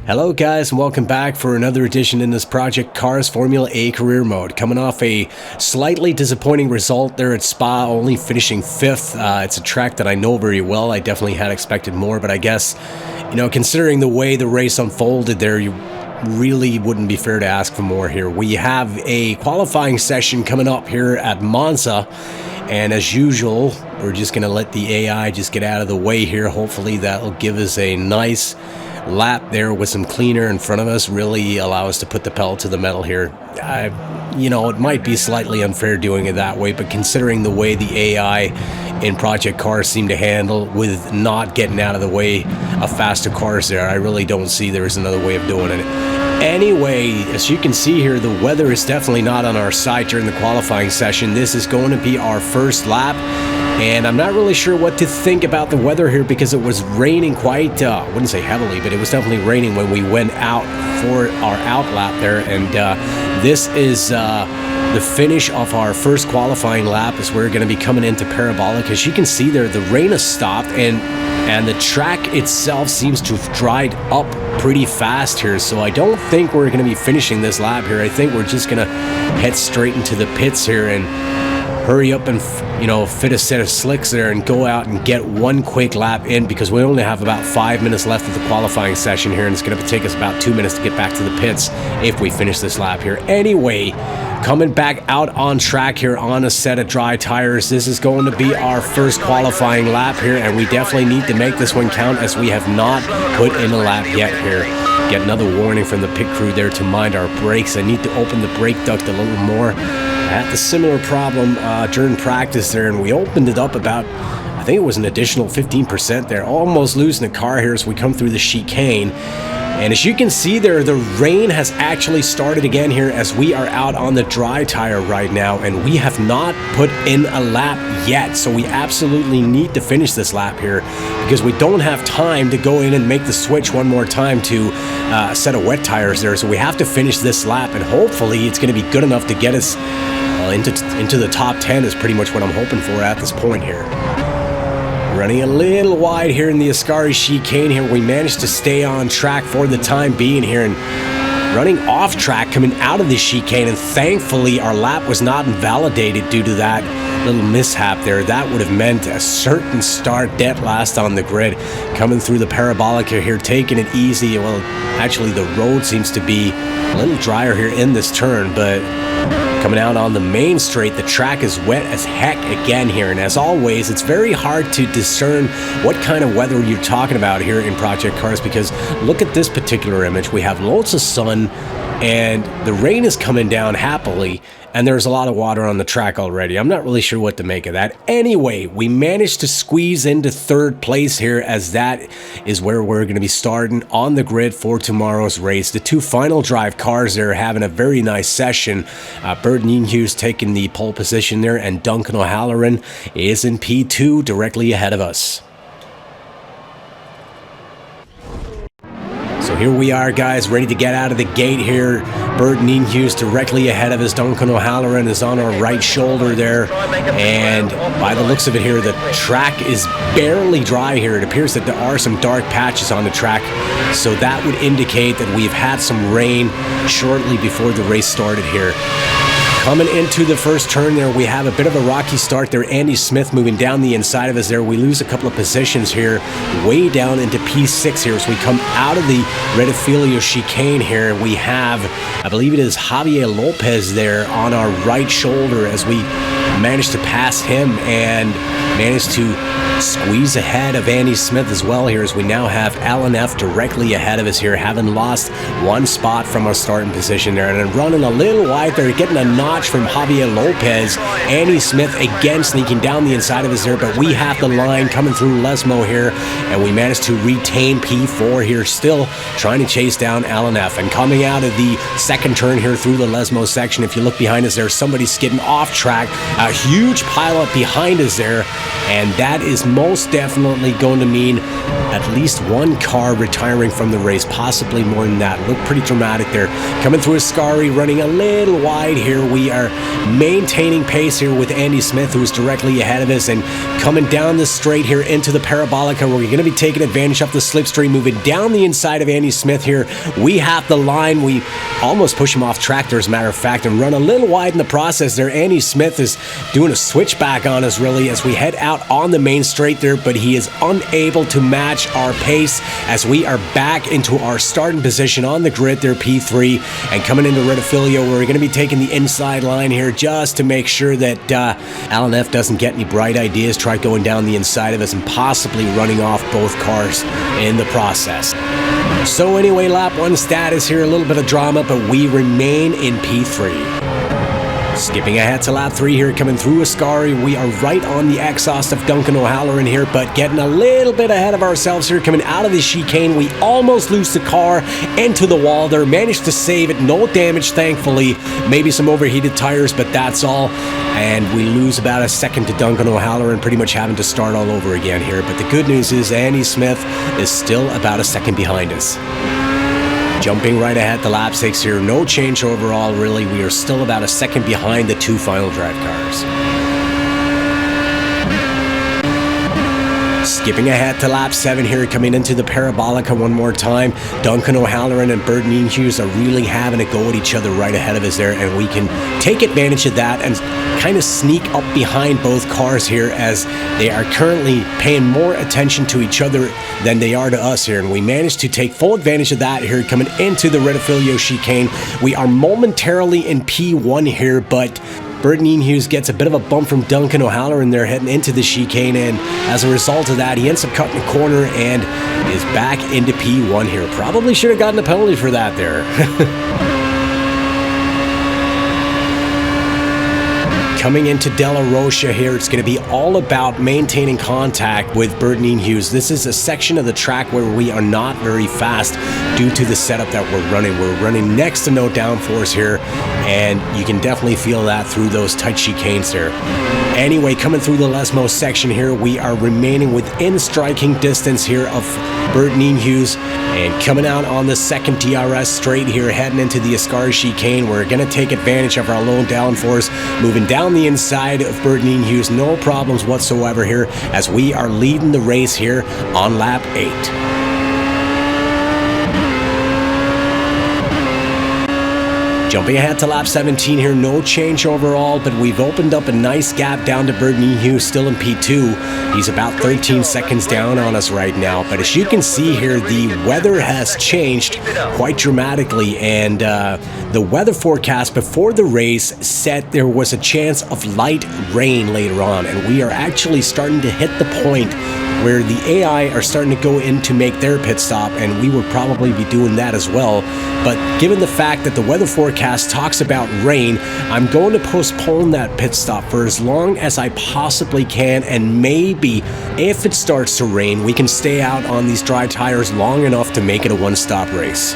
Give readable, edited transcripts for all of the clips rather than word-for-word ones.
Hello guys, and welcome back for another edition in this Project Cars Formula A career mode. Coming off a slightly disappointing result there at Spa, only finishing 5th. It's a track that I know very well. I definitely had expected more, but I guess, considering the way the race unfolded there, you really wouldn't be fair to ask for more here. We have a qualifying session coming up here at Monza, and as usual, we're just going to let the AI just get out of the way here. Hopefully that'll give us a nice lap there with some cleaner in front of us, really allow us to put the pedal to the metal here. It might be slightly unfair doing it that way, but considering the way the AI in Project Cars seem to handle with not getting out of the way of faster cars there, I really don't see there's another way of doing it. Anyway, as you can see here, the weather is definitely not on our side during the qualifying session. This is going to be our first lap, and I'm not really sure what to think about the weather here because it was raining quite, I wouldn't say heavily, but it was definitely raining when we went out for our out lap there. And this is the finish of our first qualifying lap as we're going to be coming into Parabolic. As you can see there, the rain has stopped, and the track itself seems to have dried up pretty fast here, so I don't think we're going to be finishing this lap here. I think we're just going to head straight into the pits here and hurry up and fit a set of slicks there and go out and get one quick lap in, because we only have about 5 minutes left of the qualifying session here, and it's going to take us about 2 minutes to get back to the pits if we finish this lap here. Anyway, coming back out on track here on a set of dry tires. This is going to be our first qualifying lap here, and we definitely need to make this one count as we have not put in a lap yet here. Get another warning from the pit crew there to mind our brakes. I need to open the brake duct a little more. I had the similar problem during practice there, and we opened it up about, I think it was an additional 15% there, almost losing the car here as we come through the chicane. And as you can see there, the rain has actually started again here as we are out on the dry tire right now, and we have not put in a lap yet. So we absolutely need to finish this lap here because we don't have time to go in and make the switch one more time to a set of wet tires there. So we have to finish this lap, and hopefully it's going to be good enough to get us into the top 10 is pretty much what I'm hoping for at this point here. Running a little wide here in the Ascari chicane here. We managed to stay on track for the time being here, and running off track coming out of the chicane, and thankfully our lap was not invalidated due to that little mishap there. That would have meant a certain start dead last on the grid. Coming through the Parabolic here, taking it easy. Well, actually the road seems to be a little drier here in this turn, but coming out on the main straight, the track is wet as heck again here, and as always, it's very hard to discern what kind of weather you're talking about here in Project Cars, because look at this particular image. We have loads of sun, and the rain is coming down happily, and there's a lot of water on the track already. I'm not really sure what to make of that. Anyway, we managed to squeeze into 3rd place here, as that is where we're going to be starting on the grid for tomorrow's race. The 2 final drive cars there are having a very nice session. Bert Nienhuis taking the pole position there, and Duncan O'Halloran is in P2 directly ahead of us. So here we are, guys, ready to get out of the gate here. Bert Nienhuis directly ahead of us. Duncan O'Halloran is on our right shoulder there. And by the looks of it here, the track is barely dry here. It appears that there are some dark patches on the track. So that would indicate that we've had some rain shortly before the race started here. Coming into the first turn there, we have a bit of a rocky start there. Andy Smith moving down the inside of us there. We lose a couple of positions here, way down into P6 here. As we come out of the Redifilio chicane here, we have, I believe it is Javier Lopez there on our right shoulder, as we managed to pass him and managed to squeeze ahead of Andy Smith as well here, as we now have Alan F directly ahead of us here, having lost 1 spot from our starting position there, and then running a little wide there, getting a notch from Javier Lopez. Andy Smith again sneaking down the inside of us there, but we have the line coming through Lesmo here, and we managed to retain P4 here, still trying to chase down Alan F. And coming out of the second turn here through the Lesmo section, if you look behind us there, somebody's skidding off track, a huge pileup behind us there, and that is most definitely going to mean at least 1 car retiring from the race, possibly more than that. Looked pretty dramatic there. Coming through Ascari, running a little wide here. We are maintaining pace here with Andy Smith, who is directly ahead of us, and Coming down the straight here into the Parabolica, where we're going to be taking advantage of the slipstream, moving down the inside of Andy Smith here. We have the line. We almost push him off track there, as a matter of fact, and run a little wide in the process there. Andy Smith is doing a switchback on us, really, as we head out on the main straight there, but he is unable to match our pace as we are back into our starting position on the grid there, P3, and coming into Redifilio, where we're going to be taking the inside line here just to make sure that Alan F doesn't get any bright ideas, try going down the inside of us and possibly running off both cars in the process. So anyway, lap 1 status here, a little bit of drama, but we remain in P3. Skipping ahead to lap 3 here, coming through Ascari, we are right on the exhaust of Duncan O'Halloran here, but getting a little bit ahead of ourselves here, coming out of the chicane. We almost lose the car into the wall there, managed to save it, no damage thankfully, maybe some overheated tires, but that's all, and we lose about a second to Duncan O'Halloran, pretty much having to start all over again here. But the good news is Andy Smith is still about a second behind us. Jumping right ahead to lap 6 here, no change overall really. We are still about a second behind the 2 final drive cars. Skipping ahead to lap 7 here, coming into the Parabolica one more time. Duncan O'Halloran and Bert Hughes are really having a go at each other right ahead of us there, and we can take advantage of that and kind of sneak up behind both cars here, as they are currently paying more attention to each other than they are to us here, and we managed to take full advantage of that here coming into the Redifilio chicane. We are momentarily in P1 here, but Bert Hughes gets a bit of a bump from Duncan O'Halloran there heading into the chicane, and as a result of that, he ends up cutting the corner and is back into P1 here. Probably should have gotten a penalty for that there. Coming into Della Rocha here, it's going to be all about maintaining contact with Bert Hughes. This is a section of the track where we are not very fast due to the setup that we're running. We're running next to no downforce here, and you can definitely feel that through those tight chicanes there. Anyway, coming through the Lesmo section here, we are remaining within striking distance here of Bert Hughes, and coming out on the second DRS straight here, heading into the Ascari chicane. We're going to take advantage of our low downforce, moving down the inside of Bert Hughes, no problems whatsoever here, as we are leading the race here on lap 8. Jumping ahead to lap 17 here, no change overall, but we've opened up a nice gap down to Bert Hughes, still in P2. He's about 13 seconds down on us right now, but as you can see here, the weather has changed quite dramatically, and the weather forecast before the race said there was a chance of light rain later on, and we are actually starting to hit the point where the AI are starting to go in to make their pit stop, and we would probably be doing that as well. But given the fact that the weather forecast talks about rain, I'm going to postpone that pit stop for as long as I possibly can, and maybe if it starts to rain, we can stay out on these dry tires long enough to make it a one-stop race.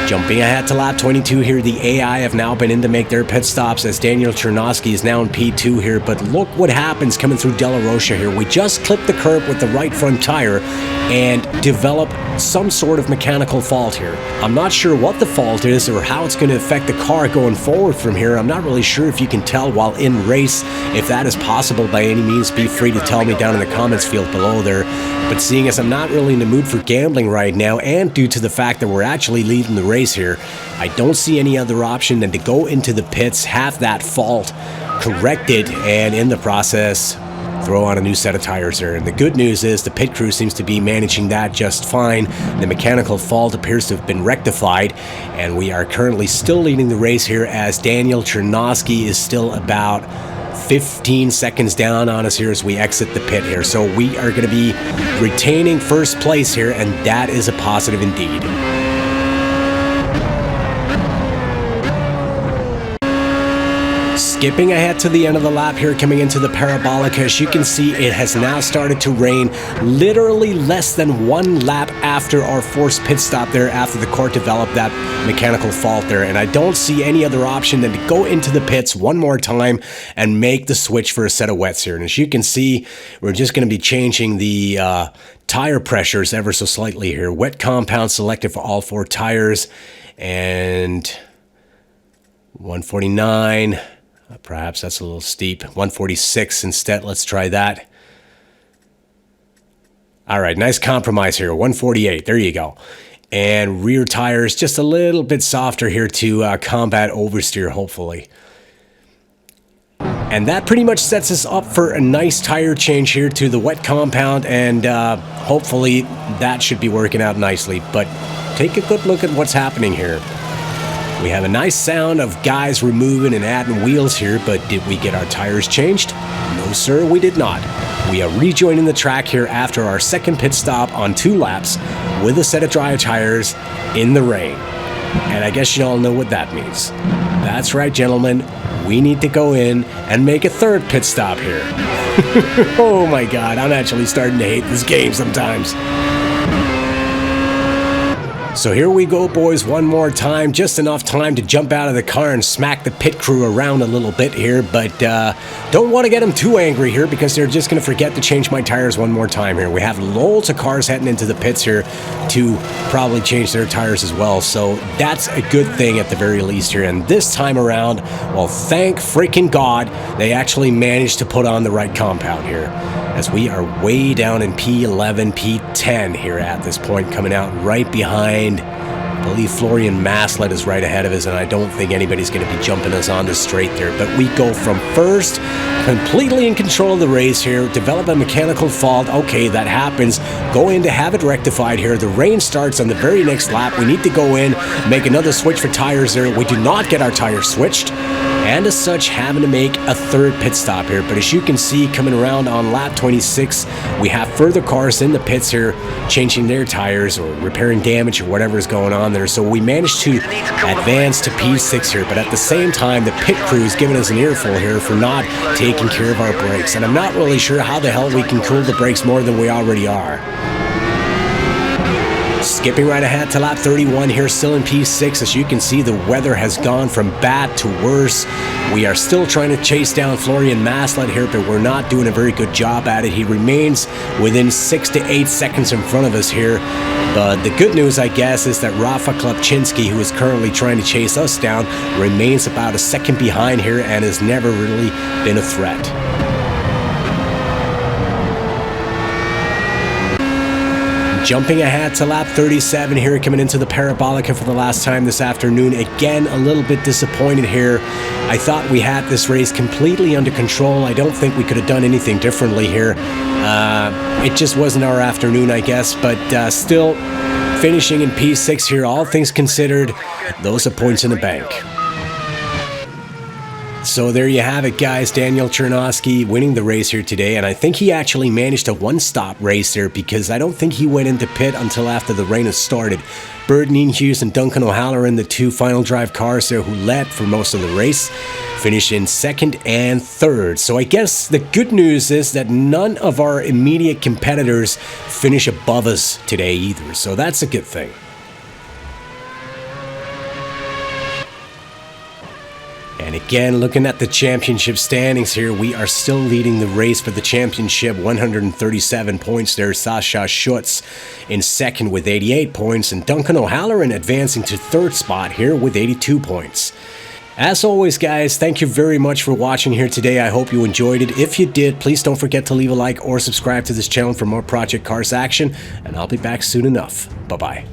Jumping ahead to lap 22 here, the AI have now been in to make their pit stops, as Daniel Chernosky is now in P2 here, but look what happens coming through Della Rocha here. We just clip the curb with the right front tire and develop some sort of mechanical fault here. I'm not sure what the fault is or how it's going to affect the car going forward from here. I'm not really sure if you can tell while in race if that is possible by any means. Be free to tell me down in the comments field below there. But seeing as I'm not really in the mood for gambling right now, and due to the fact that we're actually leading the race here, I don't see any other option than to go into the pits, have that fault corrected, and in the process throw on a new set of tires here. And the good news is the pit crew seems to be managing that just fine. The mechanical fault appears to have been rectified, and we are currently still leading the race here, as Daniel Chernosky is still about 15 seconds down on us here as we exit the pit here. So we are going to be retaining first place here, and that is a positive indeed. Skipping ahead to the end of the lap here, coming into the Parabolica, as you can see, it has now started to rain literally less than one lap after our forced pit stop there, after the court developed that mechanical fault there. And I don't see any other option than to go into the pits one more time and make the switch for a set of wets here. And as you can see, we're just going to be changing the tire pressures ever so slightly here. Wet compound selected for all 4 tires, and 149. Perhaps that's a little steep. 146 instead. Let's try that. All right, nice compromise here, 148, there you go. And rear tires just a little bit softer here to combat oversteer, hopefully. And that pretty much sets us up for a nice tire change here to the wet compound, and hopefully that should be working out nicely. But take a good look at what's happening here. We have a nice sound of guys removing and adding wheels here, but did we get our tires changed? No, sir, we did not. We are rejoining the track here after our second pit stop on 2 laps with a set of dry tires in the rain. And I guess you all know what that means. That's right, gentlemen. We need to go in and make a third pit stop here. Oh my God, I'm actually starting to hate this game sometimes. So here we go, boys, one more time. Just enough time to jump out of the car and smack the pit crew around a little bit here, but don't want to get them too angry here because they're just going to forget to change my tires one more time here. We have loads of cars heading into the pits here to probably change their tires as well, so that's a good thing at the very least here. And this time around, well, thank freaking God, they actually managed to put on the right compound here, as we are way down in P11, P10 here at this point, coming out right behind. I believe Florian Maslett is right ahead of us, and I don't think anybody's going to be jumping us on the straight there. But we go from first, completely in control of the race here, develop a mechanical fault. Okay, that happens. Go in to have it rectified here. The rain starts on the very next lap. We need to go in, make another switch for tires there. We do not get our tires switched, and as such, having to make a third pit stop here. But as you can see, coming around on lap 26, we have further cars in the pits here, changing their tires or repairing damage or whatever is going on there. So we managed to advance to P6 here, but at the same time, the pit crew is giving us an earful here for not taking care of our brakes. And I'm not really sure how the hell we can cool the brakes more than we already are. Skipping right ahead to lap 31 here, still in P6. As you can see, the weather has gone from bad to worse. We are still trying to chase down Florian Maslett here, but we're not doing a very good job at it. He remains within 6 to 8 seconds in front of us here. But the good news, I guess, is that Rafa Klapczynski, who is currently trying to chase us down, remains about a second behind here and has never really been a threat. Jumping ahead to lap 37 here, coming into the Parabolica for the last time this afternoon. Again, a little bit disappointed here. I thought we had this race completely under control. I don't think we could have done anything differently here. It just wasn't our afternoon, I guess, but still finishing in P6 here, all things considered, those are points in the bank. So there you have it, guys. Daniel Chernovsky winning the race here today, and I think he actually managed a one-stop race there because I don't think he went into pit until after the rain has started. Bert Nienhuis and Duncan O'Halloran, the 2 final drive cars there who led for most of the race, finished in 2nd and 3rd. So I guess the good news is that none of our immediate competitors finish above us today either, so that's a good thing. And again, looking at the championship standings here, we are still leading the race for the championship, 137 points there. Sasha Schutz in 2nd with 88 points, and Duncan O'Halloran advancing to 3rd spot here with 82 points. As always, guys, thank you very much for watching here today. I hope you enjoyed it. If you did, please don't forget to leave a like or subscribe to this channel for more Project Cars action, and I'll be back soon enough. Bye-bye.